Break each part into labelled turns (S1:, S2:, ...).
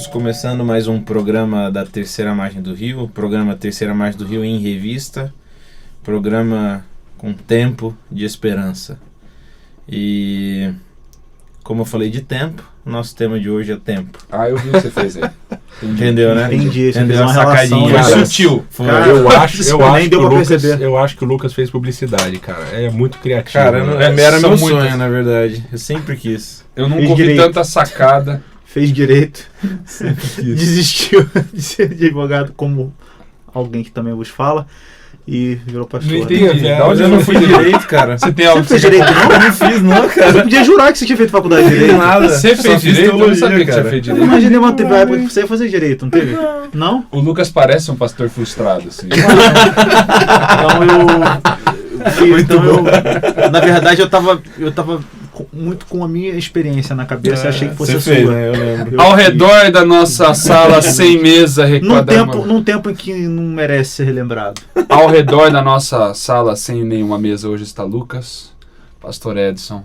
S1: Estamos começando mais um programa da Terceira Margem do Rio, programa Terceira Margem do Rio em Revista, programa com tempo de esperança. E como eu falei de tempo, o nosso tema de hoje é tempo.
S2: Ah, eu vi o que você fez aí.
S1: Entendeu, né?
S3: Entendi.
S1: Entendeu a
S3: sacadinha.
S2: Foi
S1: Cara,
S2: sutil.
S3: Cara,
S2: Eu acho que o Lucas fez publicidade, cara. É muito criativo.
S1: Cara, era
S2: São
S1: meu
S2: muitas.
S1: sonho, na verdade. Eu sempre quis.
S2: Eu nunca
S3: Fez
S2: ouvi
S3: direito.
S2: tanta sacada.
S3: Fez direito, desistiu de ser advogado como alguém que também vos fala e virou pastor.
S2: Não entendi.
S1: Da
S2: Da onde
S1: eu não fui direito, cara.
S2: Você tem
S3: Você
S2: algo
S3: fez
S2: que você
S3: direito,
S2: quer
S3: não?
S1: Eu não fiz, não,
S3: Você
S1: cara.
S3: podia jurar que você tinha feito faculdade de
S1: Não tem
S3: direito.
S1: nada.
S2: Você
S1: Só
S2: fez
S1: fiz
S2: direito? Eu não
S1: teologia,
S2: sabia que você
S1: cara.
S2: fez
S3: Eu
S2: direito.
S3: imaginei uma época que você ia fazer direito, não teve? Não?
S2: O Lucas parece um pastor frustrado, assim.
S3: Na verdade, eu tava muito com a minha experiência na cabeça e achei que fosse
S1: Você
S3: a
S1: fez,
S3: sua.
S1: né? Eu lembro.
S3: Eu
S2: Ao
S3: fiz.
S2: redor da nossa sala sem mesa
S3: Num tempo em que não merece ser relembrado.
S2: Ao redor da nossa sala sem nenhuma mesa hoje está Lucas, Pastor Edson,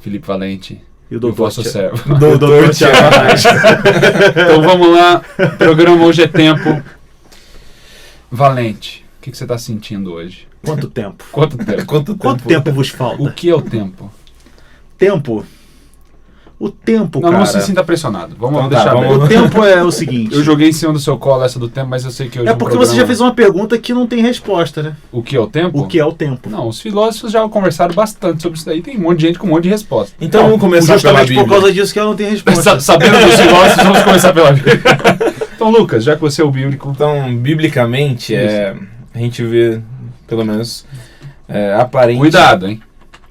S2: Felipe Valente
S3: E o
S2: e o
S3: doutor
S2: vosso servo.
S1: Doutor Tiago.
S2: Então vamos lá, o programa hoje é tempo. Valente, o que você está sentindo hoje?
S3: Quanto tempo?
S2: Quanto tempo?
S3: Quanto tempo vos falta?
S2: O que é o tempo?
S3: Tempo? O tempo,
S2: Não,
S3: cara.
S2: não se sinta pressionado. Vamos
S1: Então
S2: deixar
S1: tá,
S2: bem.
S1: vamos-
S3: O tempo é o seguinte.
S2: Eu joguei em cima do seu colo essa do tempo, mas eu sei que hoje
S3: É
S2: no
S3: porque
S2: programa...
S3: você já fez uma pergunta que não tem resposta, né?
S2: O que é o tempo?
S3: O que é o tempo?
S2: Não, os filósofos já conversaram bastante sobre isso daí. Tem um monte de gente com um monte de resposta.
S1: Então vamos começar pela
S3: Justamente
S1: Bíblia.
S3: por causa disso que ela não tem resposta.
S2: Sabendo dos filósofos, vamos começar pela Bíblia. Então, Lucas, já que você é o bíblico...
S1: Então, biblicamente, a gente vê, pelo menos, aparente...
S2: Cuidado, hein?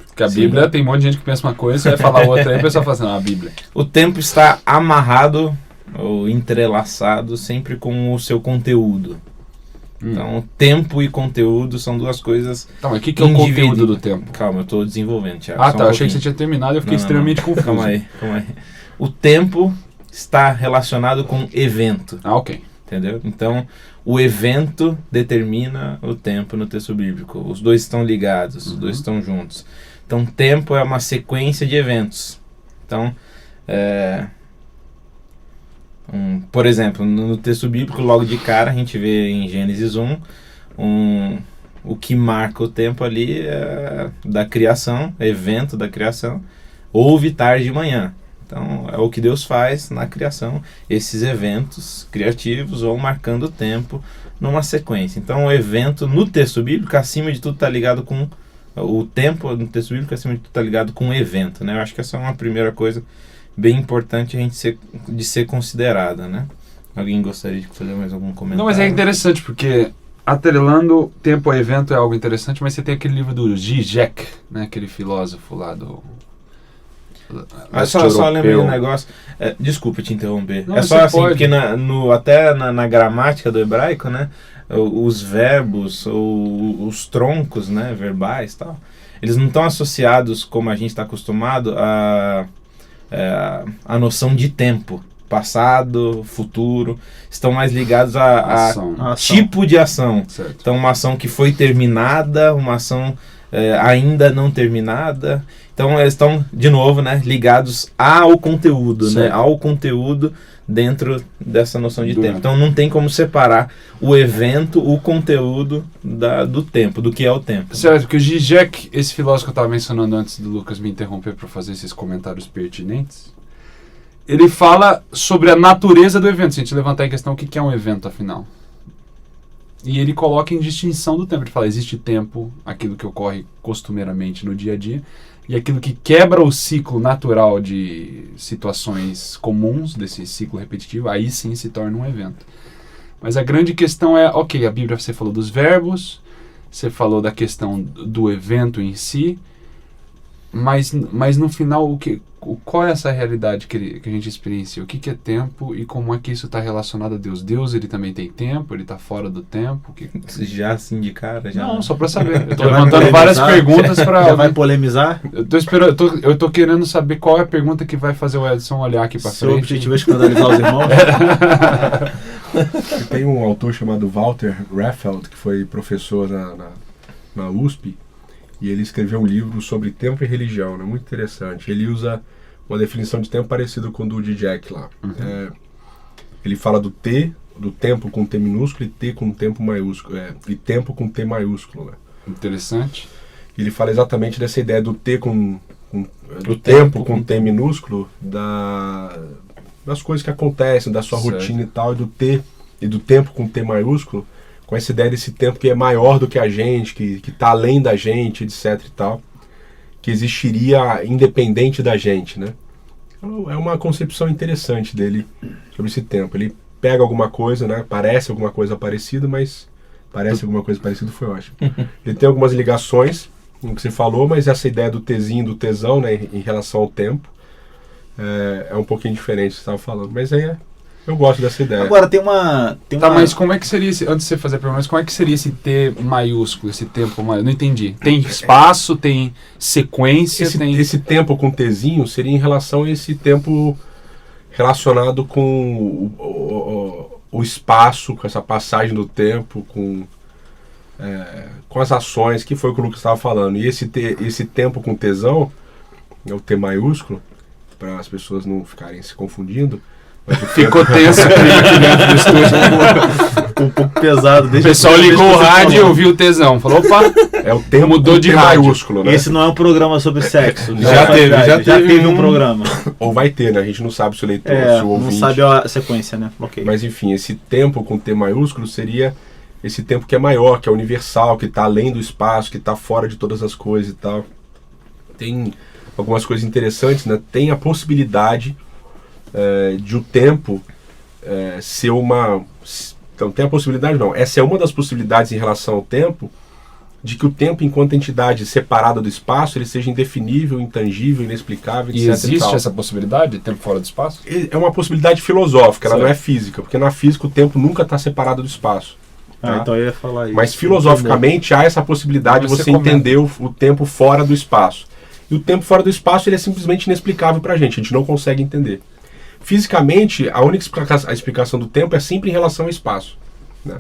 S2: Porque a
S1: Sim.
S2: Bíblia tem um monte de gente que pensa uma coisa, você vai falar outra, aí o pessoal fala assim, não, a Bíblia.
S1: O tempo está amarrado ou entrelaçado sempre com o seu conteúdo. Então, tempo e conteúdo são duas coisas...
S2: Então, mas o que é o
S1: Indivíduo.
S2: conteúdo do tempo?
S1: Calma, eu estou desenvolvendo, Thiago.
S2: Ah,
S1: só
S2: tá,
S1: um
S2: eu achei que você
S1: pouquinho.
S2: tinha terminado e eu fiquei
S1: Não,
S2: extremamente confuso.
S1: Calma aí. O tempo está relacionado com evento,
S2: Ah, ok.
S1: entendeu? Então, o evento determina o tempo no texto bíblico. Os dois estão ligados, os dois estão juntos. Então, tempo é uma sequência de eventos. Então, por exemplo, no texto bíblico, logo de cara, a gente vê em Gênesis 1, o que marca o tempo ali é da criação, evento da criação, houve tarde e manhã. Então, é o que Deus faz na criação. Esses eventos criativos vão marcando o tempo numa sequência. Então, o evento no texto bíblico, acima de tudo, está ligado com... O tempo no texto bíblico, acima de tudo, está ligado com o evento, né? Eu acho que essa é uma primeira coisa bem importante de ser considerada, né? Alguém gostaria de fazer mais algum comentário?
S2: Não, mas é interessante, porque atrelando tempo a evento é algo interessante, mas você tem aquele livro do Zizek, né? Aquele filósofo lá do...
S1: Mas só lembrei um negócio. Desculpa te interromper.
S2: Não,
S1: é só
S2: você
S1: assim,
S2: pode.
S1: porque até na gramática do hebraico, né? Os verbos, ou os troncos, né? Verbais e tal, eles não estão associados, como a gente está acostumado, a noção de tempo. Passado, futuro. Estão mais ligados a
S2: Ação.
S1: tipo de ação.
S2: Certo.
S1: Então, uma ação que foi terminada, uma ação ainda não terminada. Então, eles estão, de novo, né, ligados ao conteúdo, né, ao conteúdo dentro dessa noção de tempo. Então, não tem como separar o evento, o conteúdo do tempo, do que é o tempo.
S2: Certo, porque o Zizek, esse filósofo que eu estava mencionando antes do Lucas me interromper para fazer esses comentários pertinentes, ele fala sobre a natureza do evento. Se a gente levantar em questão o que é um evento, afinal. E ele coloca em distinção do tempo. Ele fala, existe tempo, aquilo que ocorre costumeiramente no dia a dia, e aquilo que quebra o ciclo natural de situações comuns, desse ciclo repetitivo, aí sim se torna um evento. Mas a grande questão é, ok, a Bíblia você falou dos verbos, você falou da questão do evento em si, mas no final, qual é essa realidade que a gente experiencia? O que é tempo e como é que isso está relacionado a Deus? Deus, ele também tem tempo? Ele está fora do tempo?
S1: Já assim de cara? Já...
S2: Não, só para saber. Eu tô
S3: Já vai
S2: levantando várias
S3: polemizar?
S2: perguntas para...
S3: Já vai polemizar?
S2: Eu tô querendo saber qual é a pergunta que vai fazer o Edson olhar aqui para
S3: Seu
S2: frente.
S3: objetivo é escandalizar os irmãos?
S4: Tem um autor chamado Walter Graffeld, que foi professor na USP, e ele escreveu um livro sobre tempo e religião, né? Muito interessante. Ele usa uma definição de tempo parecida com o do Zizek lá. ele fala do tempo com T minúsculo e T com tempo maiúsculo, e tempo com T maiúsculo, né?
S2: Interessante.
S4: Ele fala exatamente dessa ideia do T do tempo com T minúsculo, das coisas que acontecem, da sua rotina e tal, e do tempo com T maiúsculo, com essa ideia desse tempo que é maior do que a gente, que está além da gente, etc e tal, que existiria independente da gente, né? Então, é uma concepção interessante dele sobre esse tempo. Ele pega alguma coisa, né? Parece alguma coisa parecida, mas alguma coisa parecida foi ótimo. Ele tem algumas ligações no que você falou, mas essa ideia do Tzinho, do tesão, né, em relação ao tempo, é um pouquinho diferente do que você estava falando. Mas eu gosto dessa ideia.
S3: Agora tem uma...
S2: Tá, mas como é que seria antes de você fazer a pergunta, mas como é que seria esse T maiúsculo, esse tempo maiúsculo? Não entendi. Tem espaço, tem sequência,
S4: esse tempo com Tzinho seria em relação a esse tempo relacionado com o espaço, com essa passagem do tempo, com as ações, que foi o que o Lucas estava falando. E esse tempo com tesão, o T maiúsculo, para as pessoas não ficarem se confundindo.
S2: Ficou tenso aqui dentro do estúdio.
S3: Um pouco pesado.
S2: O pessoal ligou o rádio e ouviu o tesão. Falou, opa,
S4: é o tempo
S2: mudou de rádio.
S4: Maiúsculo, né?
S3: Esse não é um programa sobre sexo.
S1: Já teve
S3: um programa.
S4: Ou vai ter, né? A gente não sabe se o leitor, se o ouvinte...
S3: Não sabe a sequência, né? Okay.
S4: Mas enfim, esse tempo com T maiúsculo seria esse tempo que é maior, que é universal, que está além do espaço, que está fora de todas as coisas e tal. Tem algumas coisas interessantes, né? Tem a possibilidade de o tempo ser uma... Então tem a possibilidade, não. Essa é uma das possibilidades em relação ao tempo, de que o tempo, enquanto entidade separada do espaço, ele seja indefinível, intangível, inexplicável, etc.
S2: E existe essa possibilidade de tempo fora do espaço?
S4: É uma possibilidade filosófica, ela não é física, porque na física o tempo nunca está separado do espaço. Tá?
S3: Então eu ia falar isso.
S4: Mas filosoficamente há essa possibilidade de você entender o tempo fora do espaço. E o tempo fora do espaço ele é simplesmente inexplicável para a gente não consegue entender. Fisicamente, a única explicação do tempo é sempre em relação ao espaço, né?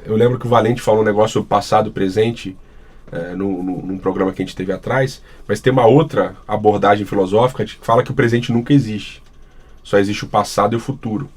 S4: Eu lembro que o Valente falou um negócio sobre passado e presente num programa que a gente teve atrás, mas tem uma outra abordagem filosófica que fala que o presente nunca existe. Só existe o passado e o futuro.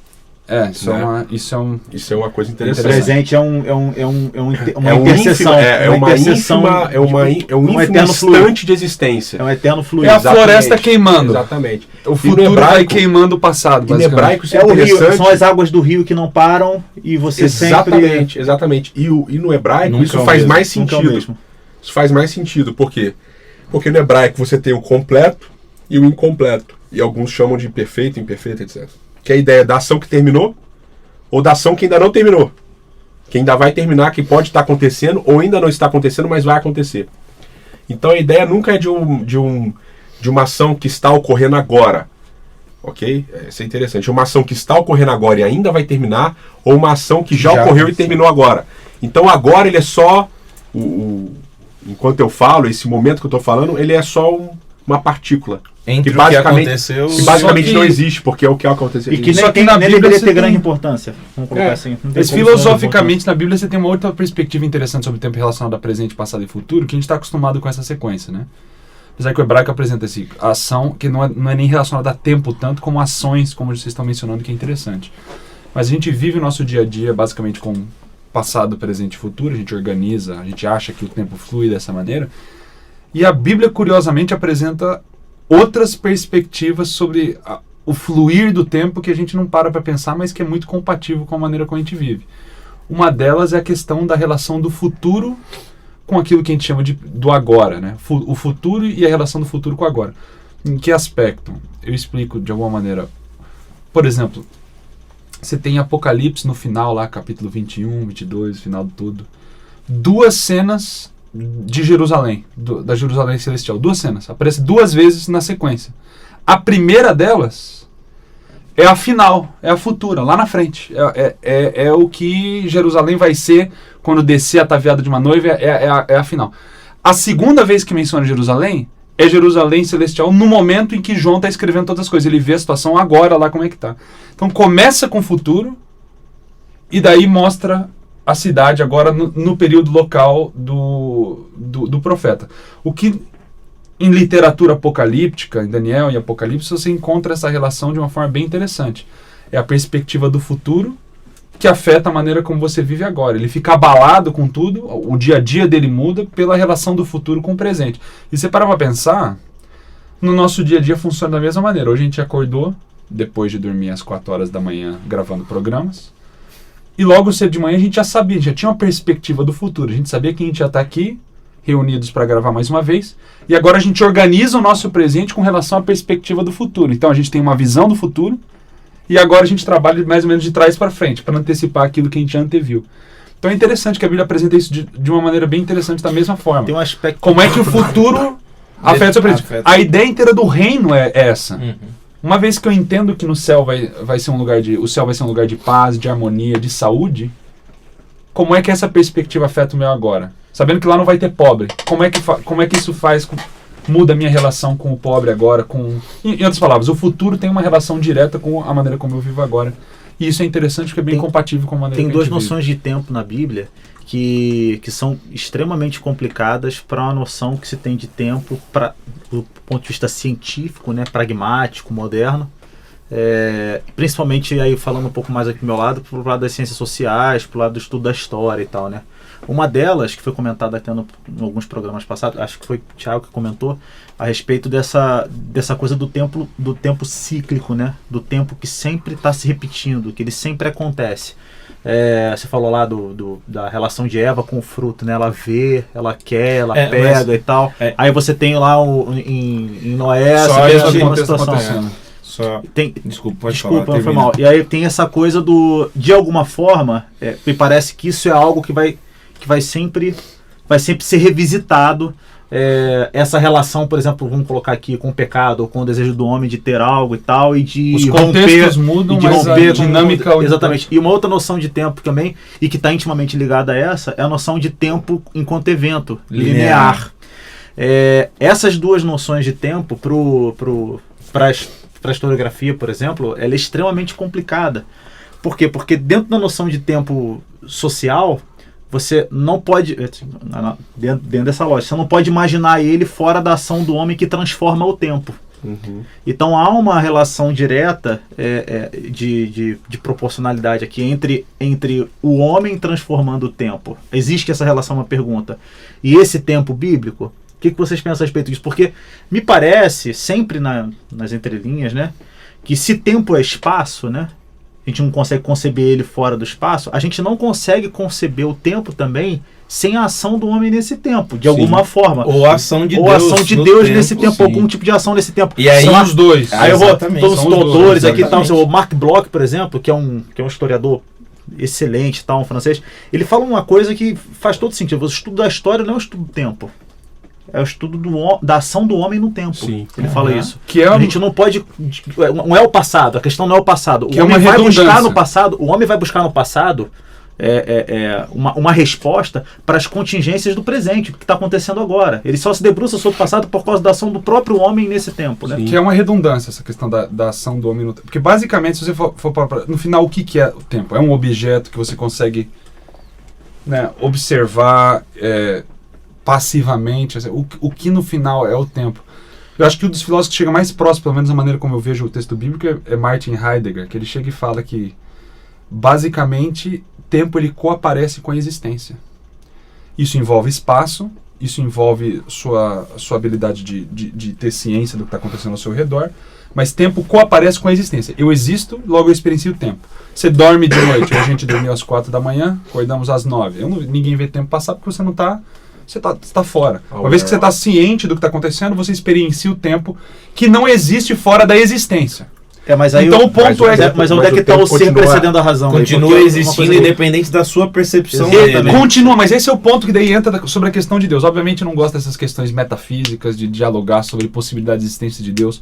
S4: Isso é uma coisa interessante.
S3: O presente é uma interseção.
S4: É um ínfimo instante de existência.
S3: É um eterno fluir.
S2: É a floresta queimando.
S4: Exatamente.
S2: O futuro vai queimando o passado.
S4: Em hebraico isso é
S3: o
S4: interessante.
S3: rio, são as águas do rio que não param e você
S4: Exatamente. E no hebraico
S1: nunca
S4: isso faz mais sentido. Isso faz mais sentido. Por quê? Porque no hebraico você tem o completo e o incompleto. E alguns chamam de perfeito, imperfeito, etc. Que é a ideia da ação que terminou ou da ação que ainda não terminou. Que ainda vai terminar, que pode estar acontecendo ou ainda não está acontecendo, mas vai acontecer. Então a ideia nunca é de uma ação que está ocorrendo agora. Ok? Isso é interessante. Uma ação que está ocorrendo agora e ainda vai terminar, ou uma ação que já ocorreu e terminou agora. Então agora ele é só... enquanto eu falo, esse momento que eu estou falando, ele é só uma partícula.
S1: Entre
S4: que
S1: o que aconteceu...
S4: Que basicamente não existe, porque é o que aconteceu.
S3: E que
S2: só
S3: nem deveria ter grande importância. Vamos colocar assim.
S2: Mas filosoficamente, na Bíblia, você tem uma outra perspectiva interessante sobre o tempo relacionado a presente, passado e futuro, que a gente está acostumado com essa sequência, né? Apesar que o hebraico apresenta a ação, que não é nem relacionada a tempo tanto, como ações, como vocês estão mencionando, que é interessante. Mas a gente vive o nosso dia a dia, basicamente, com passado, presente e futuro. A gente organiza, a gente acha que o tempo flui dessa maneira. E a Bíblia, curiosamente, apresenta outras perspectivas sobre o fluir do tempo que a gente não para pensar, mas que é muito compatível com a maneira como a gente vive. Uma delas é a questão da relação do futuro com aquilo que a gente chama do agora, né? O futuro e a relação do futuro com o agora. Em que aspecto? Eu explico de alguma maneira. Por exemplo, você tem Apocalipse no final, lá, capítulo 21, 22, final de tudo. 2 cenas de Jerusalém, da Jerusalém Celestial. 2 cenas. Aparece 2 vezes na sequência. A primeira delas é a final, é a futura, lá na frente. É o que Jerusalém vai ser quando descer ataviada de uma noiva, é a final. A segunda vez que menciona Jerusalém é Jerusalém Celestial no momento em que João está escrevendo todas as coisas. Ele vê a situação agora, lá como é que está. Então começa com o futuro e daí mostra a cidade agora no período local do profeta. O que em literatura apocalíptica, em Daniel e Apocalipse, você encontra essa relação de uma forma bem interessante. é a perspectiva do futuro que afeta a maneira como você vive agora. Ele fica abalado com tudo, o dia a dia dele muda pela relação do futuro com o presente. E você para pra pensar, no nosso dia a dia funciona da mesma maneira. Hoje a gente acordou, depois de dormir às 4 horas da manhã gravando programas, e logo cedo de manhã a gente já sabia, já tinha uma perspectiva do futuro. A gente sabia que a gente ia estar aqui, reunidos para gravar mais uma vez, e agora a gente organiza o nosso presente com relação à perspectiva do futuro. Então a gente tem uma visão do futuro, e agora a gente trabalha mais ou menos de trás para frente, para antecipar aquilo que a gente já anteviu. Então é interessante que a Bíblia apresenta isso de uma maneira bem interessante, da mesma forma.
S3: Tem um aspecto...
S2: Como é que o futuro afeta o seu presente. A ideia inteira do reino é essa. Uma vez que eu entendo que no céu vai ser um lugar o céu vai ser um lugar de paz, de harmonia, de saúde, como é que essa perspectiva afeta o meu agora? Sabendo que lá não vai ter pobre. Como é que isso muda a minha relação com o pobre agora? Em outras palavras, o futuro tem uma relação direta com a maneira como eu vivo agora. E isso é interessante porque é bem compatível com a maneira
S3: que
S2: a gente
S3: Tem duas noções de tempo na Bíblia que são extremamente complicadas para uma noção que se tem de tempo do ponto de vista científico, né, pragmático, moderno. Principalmente aí falando um pouco mais aqui do meu lado, pro lado das ciências sociais, pro lado do estudo da história e tal, né? Uma delas, que foi comentada até em alguns programas passados, acho que foi o Thiago que comentou, a respeito dessa coisa do tempo cíclico, né? Do tempo que sempre está se repetindo, que ele sempre acontece. Você falou lá da relação de Eva com o fruto, né? Ela vê, ela quer, ela pega e tal. Aí você tem lá em Noé essa mesma situação.
S1: Desculpa,
S3: não foi mal. E aí tem essa coisa de alguma forma, me parece que isso é algo que vai sempre ser revisitado. Essa relação, por exemplo, vamos colocar aqui com o pecado ou com o desejo do homem de ter algo e tal, e de
S2: os
S3: romper,
S2: contextos mudam, mas a dinâmica...
S3: Exatamente. E uma outra noção de tempo também, e que está intimamente ligada a essa, é a noção de tempo enquanto evento, linear. Essas duas noções de tempo para a historiografia, por exemplo, ela é extremamente complicada. Por quê? Porque dentro da noção de tempo social, você não pode, dentro dessa lógica, você não pode imaginar ele fora da ação do homem que transforma o tempo. Então há uma relação direta de proporcionalidade aqui entre o homem transformando o tempo. Existe essa relação, uma pergunta. E esse tempo bíblico, o que vocês pensam a respeito disso? Porque me parece, sempre nas entrelinhas, né, que se tempo é espaço, né, a gente não consegue conceber ele fora do espaço, a gente não consegue conceber o tempo também sem a ação do homem nesse tempo, de alguma forma.
S1: Ou a ação de Deus.
S3: Ou a ação de Deus nesse tempo, algum tipo de ação nesse tempo.
S2: E aí
S3: são
S2: os dois.
S3: Aí eu vou, todos os autores aqui, o Marc Bloch, por exemplo, que é um historiador excelente, um francês, ele fala uma coisa que faz todo sentido. O estudo da história não é o estudo do tempo. É o estudo da ação do homem no tempo. Sim. Ele fala isso.
S2: Que
S3: a gente não pode... Não é o passado. A questão não é o passado.
S2: O homem vai buscar
S3: no passado... O homem vai buscar no passado uma resposta para as contingências do presente, o que está acontecendo agora. Ele só se debruça sobre o passado por causa da ação do próprio homem nesse tempo. Né?
S2: Que é uma redundância, essa questão da ação do homem no tempo. Porque basicamente, se você for no final, o que é o tempo? É um objeto que você consegue, né, observar... passivamente, o que no final é o tempo. Eu acho que um dos filósofos que chega mais próximo, pelo menos da maneira como eu vejo o texto bíblico, é Martin Heidegger, que ele chega e fala que basicamente tempo ele coaparece com a existência. Isso envolve espaço, isso envolve sua habilidade de ter ciência do que está acontecendo ao seu redor, mas tempo coaparece com a existência. Eu existo, logo eu experiencio o tempo. Você dorme de noite, a gente dormiu às 4 da manhã, acordamos às 9. Ninguém vê tempo passar porque você não está... Você está fora. Uma vez que você está ciente do que está acontecendo, você experiencia o tempo que não existe fora da existência.
S3: Mas aí
S2: então o ponto
S3: mas onde é que está o ser precedendo a razão?
S1: Continua existindo independente da sua percepção dele.
S2: Continua, mas esse é o ponto que daí entra sobre a questão de Deus. Obviamente eu não gosto dessas questões metafísicas, de dialogar sobre possibilidade de existência de Deus.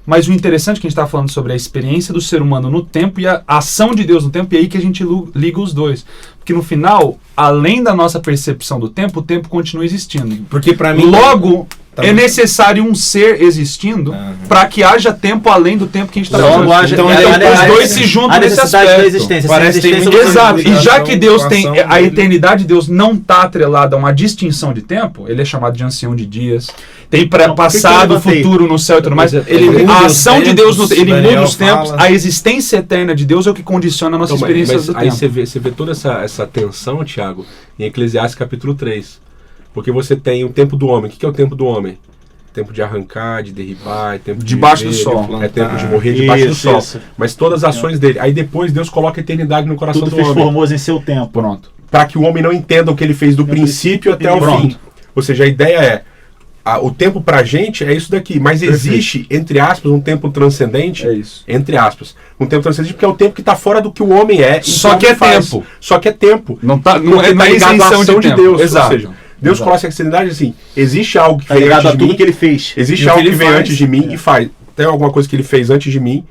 S2: Mas o interessante é que a gente está falando sobre a experiência do ser humano no tempo e a ação de Deus no tempo, e é aí que a gente liga os dois. Porque no final, além da nossa percepção do tempo, o tempo continua existindo.
S1: Porque para mim...
S2: Logo, é necessário um ser existindo para que haja tempo além do tempo que a gente está falando. Então os dois se juntam nesse aspecto.
S3: Da existência.
S1: Parece que tem
S2: exato. E já que Deus tem... A eternidade de Deus não está atrelada a uma distinção de tempo, ele é chamado de ancião de dias. tem passado, futuro no céu e tudo mais. A ação de Deus, ele muda os tempos, a existência eterna de Deus é o que condiciona a nossa experiência do
S4: aí
S2: tempo.
S4: Você vê toda essa tensão, Tiago, em Eclesiastes capítulo 3. Porque você tem o tempo do homem. O que é o tempo do homem? Tempo de arrancar, de derribar, tempo de
S2: debaixo
S4: viver,
S2: do sol.
S4: É tempo de morrer debaixo do sol. Mas todas as ações dele. Aí depois Deus coloca a eternidade no coração do homem.
S3: Tudo formoso em seu tempo.
S2: Pronto.
S4: Para que o homem não entenda o que ele fez do princípio até o fim. Ou seja, a ideia é, o tempo pra gente é isso daqui, mas existe, entre aspas, um tempo transcendente, entre aspas, um tempo transcendente porque é o tempo que está fora do que o homem é.
S2: Só que é tempo.
S4: Só que é tempo.
S2: Não é
S4: ligado à ação de Deus.
S2: Exato.
S4: Ou seja, Deus coloca a eternidade assim, existe algo que
S3: veio
S4: antes
S3: a
S4: de
S3: tudo
S4: mim,
S3: que ele fez.
S4: Existe algo que veio antes de mim e faz. Tem alguma coisa que ele fez antes de mim,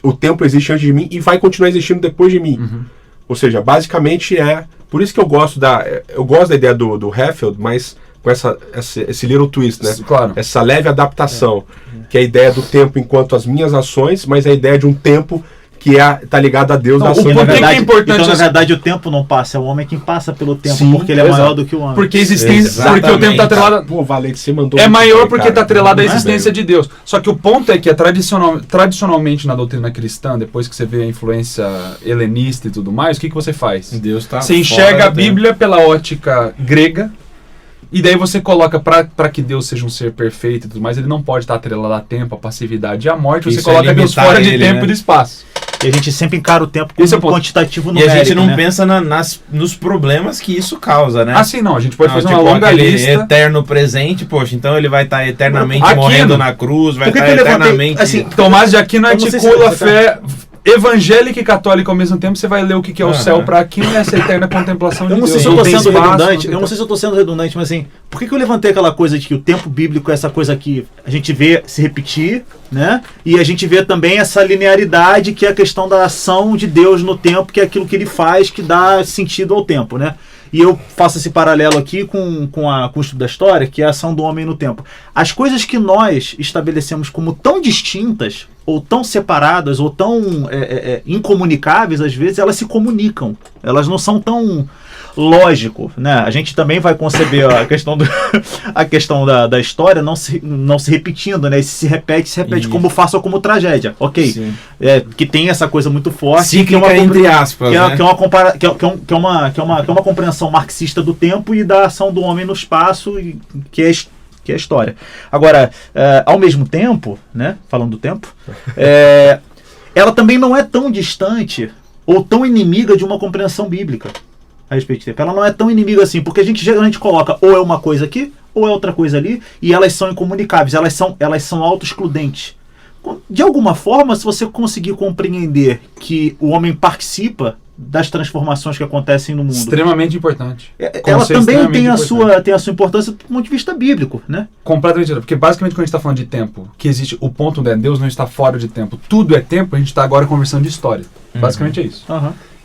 S4: o tempo existe antes de mim e vai continuar existindo depois de mim. Ou seja, basicamente por isso que eu gosto da ideia do Hefeld, mas com esse little twist, né?
S2: Claro.
S4: Essa leve adaptação, que é a ideia do tempo enquanto as minhas ações, mas a ideia de um tempo que tá ligado a Deus.
S2: Não,
S3: Por que é importante? Então, na
S2: assim?
S3: verdade, o tempo não passa, é o homem quem passa pelo tempo,
S4: Sim,
S3: porque ele é maior do que o homem.
S2: Porque o tempo está atrelado.
S4: Pô, Valente, você mandou.
S2: É maior porque está atrelado à existência de Deus. Só que o ponto é que tradicionalmente na doutrina cristã, depois que você vê a influência helenista e tudo mais, o que você faz?
S1: Deus tá
S2: você enxerga a Bíblia pela ótica grega. E daí você coloca, para que Deus seja um ser perfeito e tudo mais, ele não pode estar atrelado a tempo, a passividade e a morte. Você coloca Deus fora de tempo e de espaço.
S3: E a gente sempre encara o tempo como quantitativo numérico.
S1: E a gente não pensa nos problemas que isso causa, né?
S2: Assim não, a gente pode fazer uma longa lista.
S1: Eterno presente, poxa, então ele vai estar eternamente morrendo na cruz, vai estar eternamente...
S3: Assim,
S2: Tomás de Aquino articula a fé evangélica e católica ao mesmo tempo. Você vai ler o que é o céu para Aquino e essa eterna contemplação de Deus.
S3: Eu não sei se eu estou sendo redundante, mas assim, por que eu levantei aquela coisa de que o tempo bíblico é essa coisa que a gente vê se repetir, né? E a gente vê também essa linearidade que é a questão da ação de Deus no tempo, que é aquilo que ele faz que dá sentido ao tempo, né? E eu faço esse paralelo aqui com o estudo da história, que é a ação do homem no tempo. As coisas que nós estabelecemos como tão distintas, ou tão separadas, ou tão incomunicáveis, às vezes, elas se comunicam. Elas não são tão lógico, né? A gente também vai conceber a questão da história não se repetindo, né? Se repete
S1: Isso.
S3: como farsa ou como tragédia, ok? Que tem essa coisa muito forte,
S1: cíclica, entre aspas, né?
S3: que é uma compreensão marxista do tempo e da ação do homem no espaço, que é a história. Agora, ao mesmo tempo, né? Falando do tempo, ela também não é tão distante ou tão inimiga de uma compreensão bíblica a respeito de tempo. Ela não é tão inimiga assim, porque a gente geralmente coloca ou é uma coisa aqui, ou é outra coisa ali, e elas são incomunicáveis, elas são auto-excludentes. De alguma forma, se você conseguir compreender que o homem participa das transformações que acontecem no mundo,
S2: extremamente importante.
S3: Ela também tem a sua importância do ponto de vista bíblico, né?
S2: Completamente, porque basicamente quando a gente está falando de tempo, que existe o ponto onde Deus não está fora de tempo, tudo é tempo, a gente está agora conversando de história. Basicamente é isso.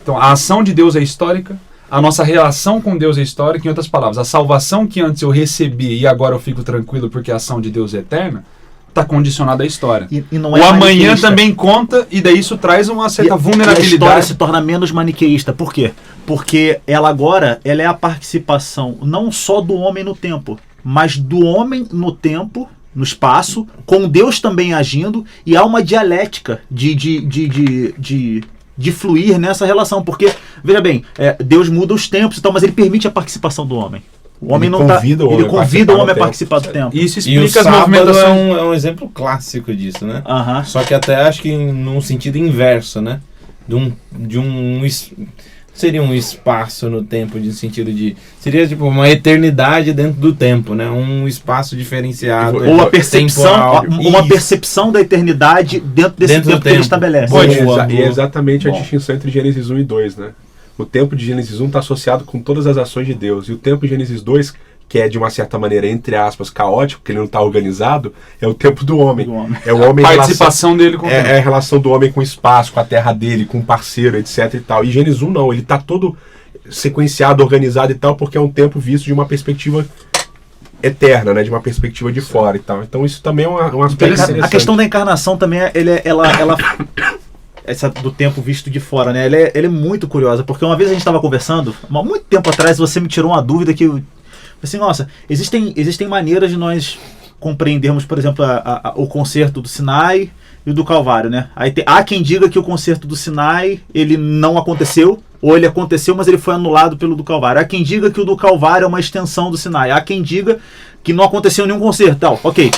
S2: Então a ação de Deus é histórica, a nossa relação com Deus é histórica, em outras palavras, a salvação que antes eu recebi e agora eu fico tranquilo porque a ação de Deus é eterna, está condicionada à história.
S3: E não é
S2: o amanhã
S3: maniqueísta.
S2: Também conta, e daí isso traz uma certa vulnerabilidade.
S3: E a história se torna menos maniqueísta. Por quê? Porque ela é a participação não só do homem no tempo, mas do homem no tempo, no espaço, com Deus também agindo, e há uma dialética de fluir nessa relação. Porque, veja bem, Deus muda os tempos e tal, mas ele permite a participação do homem. O homem ele convida o homem a participar do tempo.
S2: Isso explica as movimentações.
S1: É um exemplo clássico disso, né?
S3: Uh-huh.
S1: Só que até acho que num sentido inverso, né? Seria um espaço no tempo, de sentido de... Seria tipo uma eternidade dentro do tempo, né? Um espaço diferenciado.
S3: Ou a percepção, uma percepção da eternidade dentro desse tempo que ele estabelece.
S4: E é exatamente a distinção entre Gênesis 1 e 2, né? O tempo de Gênesis 1 está associado com todas as ações de Deus. E o tempo de Gênesis 2, que é de uma certa maneira, entre aspas, caótico, porque ele não está organizado, é o tempo do homem. É o homem,
S2: a participação dele com o tempo.
S4: É a relação do homem com o espaço, com a terra dele, com o parceiro, etc. e tal. E Gênesis 1 não, ele está todo sequenciado, organizado e tal, porque é um tempo visto de uma perspectiva eterna, né? De uma perspectiva de fora e tal. Então isso também é um aspecto interessante.
S3: A questão da encarnação também, ela essa do tempo visto de fora, né? Ela é muito curiosa, porque uma vez a gente estava conversando, há muito tempo atrás, você me tirou uma dúvida que assim, nossa, existem maneiras de nós compreendermos, por exemplo, o concerto do Sinai e o do Calvário, né? Aí há quem diga que o concerto do Sinai ele não aconteceu, ou ele aconteceu, mas ele foi anulado pelo do Calvário. Há quem diga que o do Calvário é uma extensão do Sinai. Há quem diga que não aconteceu nenhum concerto. Tal. Ok.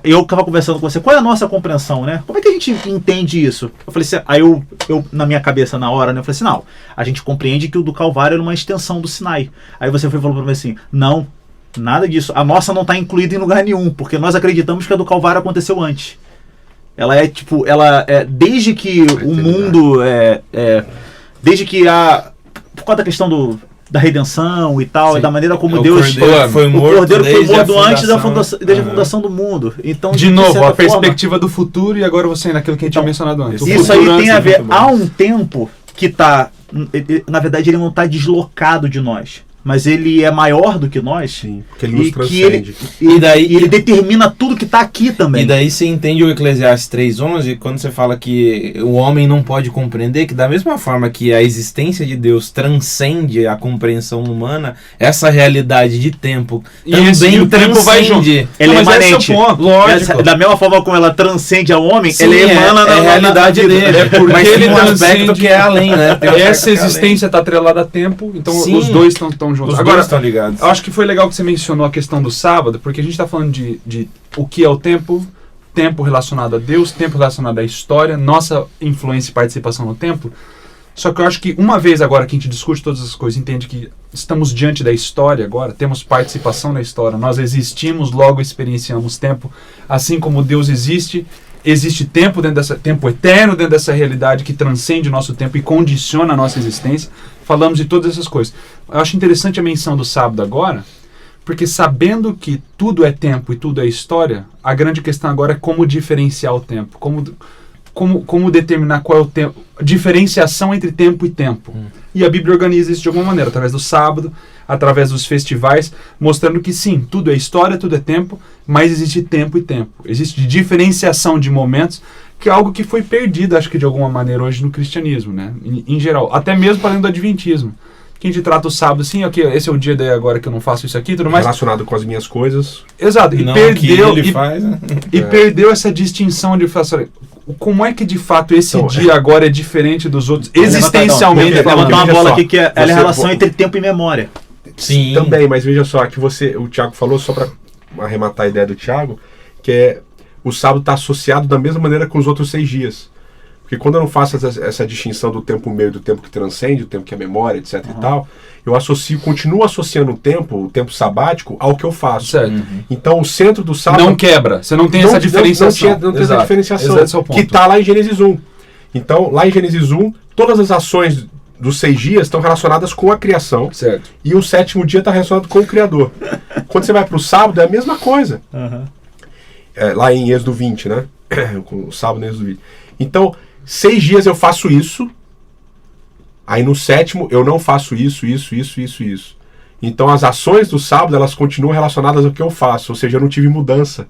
S3: Eu estava conversando com você. Qual é a nossa compreensão, né? Como é que a gente entende isso? Eu falei assim, aí eu na minha cabeça, na hora, né? Eu falei assim, não, a gente compreende que o do Calvário era uma extensão do Sinai. Aí você falou para mim assim, não, nada disso. A nossa não está incluída em lugar nenhum, porque nós acreditamos que a do Calvário aconteceu antes. Ela é tipo, desde que o mundo desde que por causa da questão da redenção e tal, e da maneira como Deus
S1: foi morto
S3: antes desde a fundação do mundo. Então,
S2: de novo, a perspectiva do futuro, e agora você naquilo que a gente tinha mencionado antes.
S3: Isso aí tem a ver, há um tempo que está, na verdade ele não está deslocado de nós, mas ele é maior do que nós.
S4: Sim, porque ele nos transcende.
S3: Ele determina tudo que está aqui também.
S1: E daí você entende o Eclesiastes 3:11, quando você fala que o homem não pode compreender, que da mesma forma que a existência de Deus transcende a compreensão humana, essa realidade de tempo também
S2: o tempo vai junto.
S3: Ela é imanente.
S2: Lógico.
S3: Da mesma forma como ela transcende ao homem, ela emana
S1: na realidade dele.
S2: Porque
S1: ele
S2: tem
S1: um aspecto que é além, né?
S2: Essa existência está atrelada a tempo, então os dois estão juntos.
S1: Os dois estão ligados.
S2: Eu acho que foi legal que você mencionou a questão do sábado, porque a gente está falando de o que é o tempo relacionado a Deus, tempo relacionado à história, nossa influência e participação no tempo. Só que eu acho que uma vez agora que a gente discute todas essas coisas, entende que estamos diante da história agora, temos participação na história, nós existimos, logo experienciamos tempo, assim como Deus existe tempo tempo eterno dentro dessa realidade que transcende o nosso tempo e condiciona a nossa existência. Falamos de todas essas coisas. Eu acho interessante a menção do sábado agora, porque sabendo que tudo é tempo e tudo é história, a grande questão agora é como diferenciar o tempo, como determinar qual é o tempo, diferenciação entre tempo e tempo. E a Bíblia organiza isso de alguma maneira, através do sábado, através dos festivais, mostrando que sim, tudo é história, tudo é tempo, mas existe tempo e tempo. Existe diferenciação de momentos, que é algo que foi perdido, acho que de alguma maneira hoje no cristianismo, né? Em geral, até mesmo para dentro do adventismo. Que a gente trata o sábado assim, ok, esse é o dia daí agora que eu não faço isso aqui, tudo mais.
S4: Relacionado com as minhas coisas.
S2: Exato, e
S1: não
S2: perdeu
S1: que ele faz, né?
S2: E perdeu essa distinção de fazer. Como é que de fato esse dia agora é diferente dos outros, existencialmente?
S3: Levantar uma bola aqui que é a relação entre tempo e memória.
S1: Sim.
S4: Também, mas veja só, que o Thiago falou, só para arrematar a ideia do Thiago, que é o sábado está associado da mesma maneira com os outros 6 dias. Porque quando eu não faço essa distinção do tempo meio, do tempo que transcende, do tempo que é memória, etc e tal, eu continuo associando o tempo sabático ao que eu faço.
S2: Certo.
S4: Então o centro do sábado...
S2: Não quebra, você não tem essa diferenciação.
S4: Não tem essa diferenciação, que está lá em Gênesis 1. Então, lá em Gênesis 1, todas as ações dos 6 dias estão relacionadas com a criação.
S2: Certo.
S4: E o 7º dia está relacionado com o Criador. Quando você vai para o sábado, é a mesma coisa. Lá em Êxodo 20, né? O sábado em Êxodo 20. Então, 6 dias eu faço isso, aí no 7º eu não faço isso. Então as ações do sábado, elas continuam relacionadas ao que eu faço, ou seja, eu não tive mudança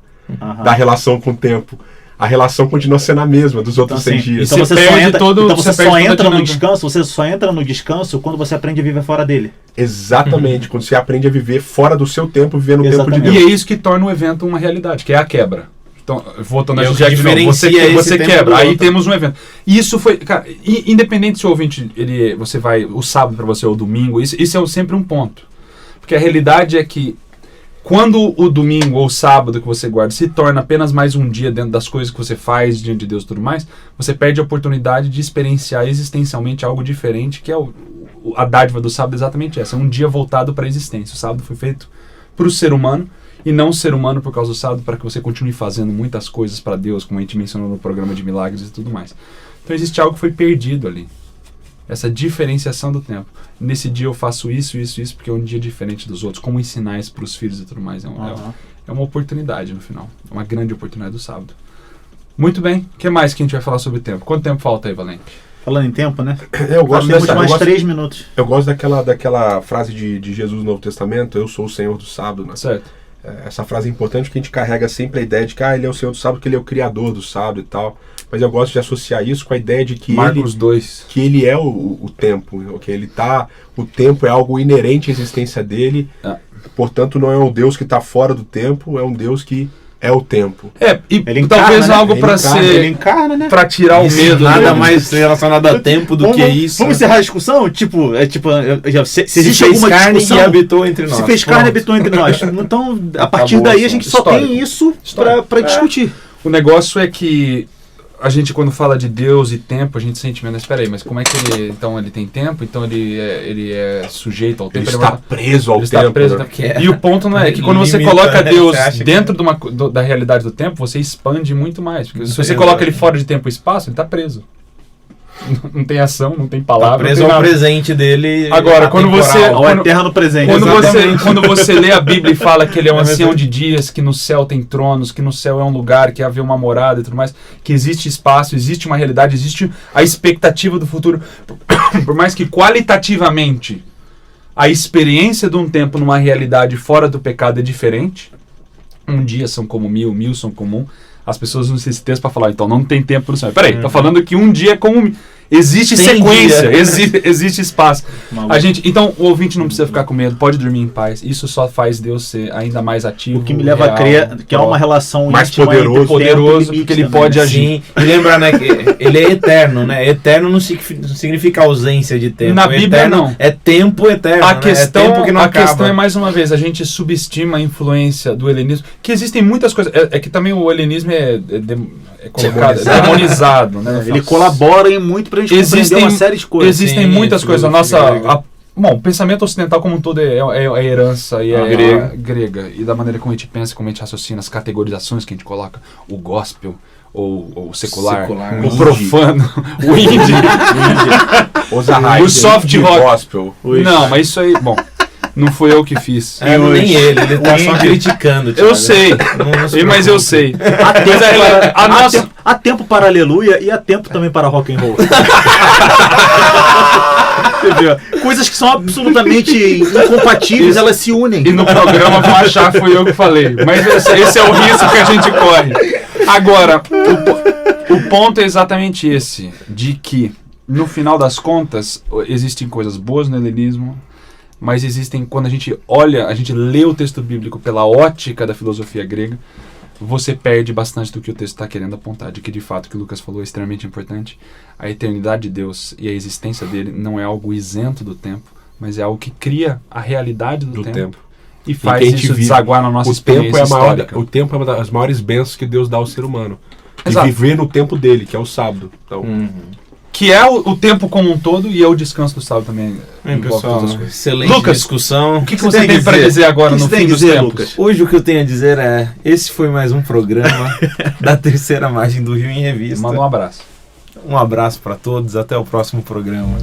S4: da relação com o tempo. A relação continua sendo a mesma dos outros 6 dias.
S3: Então você só entra no descanso, você só entra no descanso quando você aprende a viver fora dele.
S4: Exatamente, quando você aprende a viver fora do seu tempo, viver no tempo de Deus.
S2: E é isso que torna o evento uma realidade, que é a quebra. Então, voltando a
S1: você
S2: quebra, aí temos um evento. Isso foi, cara, independente se o ouvinte, você vai, o sábado para você ou o domingo, isso é sempre um ponto. Porque a realidade é que quando o domingo ou o sábado que você guarda se torna apenas mais um dia dentro das coisas que você faz diante de Deus e tudo mais, você perde a oportunidade de experienciar existencialmente algo diferente, que é a dádiva do sábado, exatamente essa, é um dia voltado para a existência. O sábado foi feito para o ser humano, e não o ser humano por causa do sábado, para que você continue fazendo muitas coisas para Deus, como a gente mencionou no programa de milagres e tudo mais. Então existe algo que foi perdido ali. Essa diferenciação do tempo. Nesse dia eu faço isso, porque é um dia diferente dos outros. Como ensinar isso para os filhos e tudo mais. É uma oportunidade no final. É uma grande oportunidade do sábado. Muito bem. O que mais que a gente vai falar sobre o tempo? Quanto tempo falta aí, Valente?
S3: Falando em tempo, né?
S4: Eu gosto
S3: mais 3 minutos.
S4: Eu gosto daquela frase de Jesus no Novo Testamento, eu sou o Senhor do sábado, né?
S2: Certo.
S4: Essa frase é importante porque a gente carrega sempre a ideia de que ele é o Senhor do sábado, que ele é o criador do sábado e tal. Mas eu gosto de associar isso com a ideia de que
S2: Marcos 2.
S4: Que ele é o tempo, que ele tá, o tempo é algo inerente à existência dele, portanto, não é um Deus que está fora do tempo, é um Deus que é o tempo.
S2: E
S3: Ele
S2: talvez
S3: encarna, né?
S2: algo para
S3: Ele
S2: ser...
S3: encarna, né?
S2: Pra tirar
S1: Isso,
S2: o medo.
S1: nada
S2: dele.
S1: mais relacionado a tempo do que isso.
S3: Vamos encerrar a discussão? Se existe
S1: fez
S3: alguma
S1: carne
S3: discussão...
S1: e habitou entre nós.
S3: Se fez carne e
S1: Pronto.
S3: habitou entre nós. Então, a partir
S2: Acabou
S3: daí,
S2: o
S3: a gente só
S2: histórico.
S3: tem isso
S2: Histórico.
S3: pra discutir.
S2: O negócio é que a gente, quando fala de Deus e tempo, a gente sente, mas espera aí, mas como é que ele... Então ele tem tempo, então ele é sujeito ao
S4: Ele
S2: tempo.
S4: está preso ao
S2: Ele
S4: tempo.
S2: está preso
S4: né?
S2: ao tempo. E o ponto não é que quando você
S1: Limitando,
S2: coloca
S1: né?
S2: Deus
S1: Você acha que-
S2: dentro da realidade do tempo, você expande muito mais. Porque se você
S1: Exato.
S2: coloca ele fora de tempo e espaço, ele está preso. Não tem ação, não tem palavra.
S1: Tá preso
S2: não tem
S1: ao
S2: nada.
S1: presente dele.
S2: Agora, quando você-
S1: atemporal.
S3: Ao
S2: Quando-
S3: eterno presente.
S2: Quando você lê a Bíblia e fala que ele é um
S1: É
S2: ancião
S1: verdade.
S2: de dias, que no céu tem tronos, que no céu é um lugar, que haver uma morada e tudo mais, que existe espaço, existe uma realidade, existe a expectativa do futuro. Por mais que qualitativamente a experiência de um tempo numa realidade fora do pecado é diferente, um dia são como 1000, 1000 são como um, as pessoas usam esse texto para falar, então não tem tempo no céu. Peraí, tá falando que um dia é como... Existe
S1: Tem
S2: sequência,
S1: dia.
S2: existe espaço.
S3: Maluco.
S2: Então o ouvinte não precisa ficar com medo, pode dormir em paz. Isso só faz Deus ser ainda mais ativo.
S3: O que me leva a
S2: real,
S3: crer que há uma relação
S4: mais
S3: íntima
S4: poderoso.
S3: entre tempo e
S2: Poderoso,
S3: limite
S2: que ele
S3: também,
S2: pode
S3: né?
S2: agir.
S1: Sim, e lembrar, né, que ele é eterno, né? Eterno não significa ausência de tempo.
S2: Na Bíblia,
S1: Eterno
S2: não.
S1: É tempo eterno.
S2: A
S1: né?
S2: questão,
S1: é tempo que não
S2: a
S1: acaba.
S2: questão é, mais uma vez, a gente subestima a influência do helenismo, que existem muitas coisas. É que também o helenismo é colocado, é demonizado. Né?
S3: Ele colabora em muito pra gente compreender uma série de coisas.
S2: Existem
S1: Sim,
S2: muitas coisas. A nossa.
S1: filosofia
S2: Bom, o pensamento ocidental como um todo é a herança e
S1: grega.
S2: a grega. E da maneira como a gente pensa, como a gente raciocina, as categorizações que a gente coloca, o gospel, ou o secular,
S1: Secular.
S2: o
S1: O
S2: profano, o indie.
S4: O
S2: soft rock.
S4: gospel.
S2: Não, mas isso aí, bom, não fui eu que fiz.
S1: É, nem ele tá só criticando.
S2: Eu
S1: Thiago.
S2: sei,
S1: Não se
S2: mas eu
S1: preocupe.
S2: sei.
S3: Há tempo,
S2: Mas
S3: para,
S2: a nossa...
S3: há tempo para aleluia e há tempo também para rock and roll. Entendeu? Coisas que são absolutamente incompatíveis, elas se unem.
S2: E no programa vão achar que fui eu que falei. Mas esse é o risco que a gente corre. Agora, o ponto é exatamente esse. De que, no final das contas, existem coisas boas no helenismo, mas existem, quando a gente olha, a gente lê o texto bíblico pela ótica da filosofia grega, você perde bastante do que o texto está querendo apontar, de que de fato o que o Lucas falou é extremamente importante. A eternidade de Deus e a existência dele não é algo isento do tempo, mas é algo que cria a realidade do tempo e faz
S4: que a gente
S2: isso
S4: vive.
S2: desaguar na nossa
S4: O tempo,
S2: experiência
S4: é
S2: histórica.
S4: o tempo é uma das maiores bênçãos que Deus dá ao ser humano. De
S2: Exato.
S4: viver no tempo dele, que é o sábado. Então,
S2: Que é o tempo como um todo e é o descanso do sábado também. envolve
S1: Pessoal,
S2: todas as coisas.
S1: excelente
S2: Lucas,
S1: discussão.
S2: O que você tem para dizer agora
S3: O que
S2: no
S3: você
S2: fim
S3: tem a
S2: dos
S3: dizer,
S2: tempos?
S3: Lucas?
S1: Hoje o que eu tenho a dizer é: esse foi mais um programa da Terceira Margem do Rio em Revista.
S2: Manda um abraço.
S1: Um abraço para todos, até o próximo programa.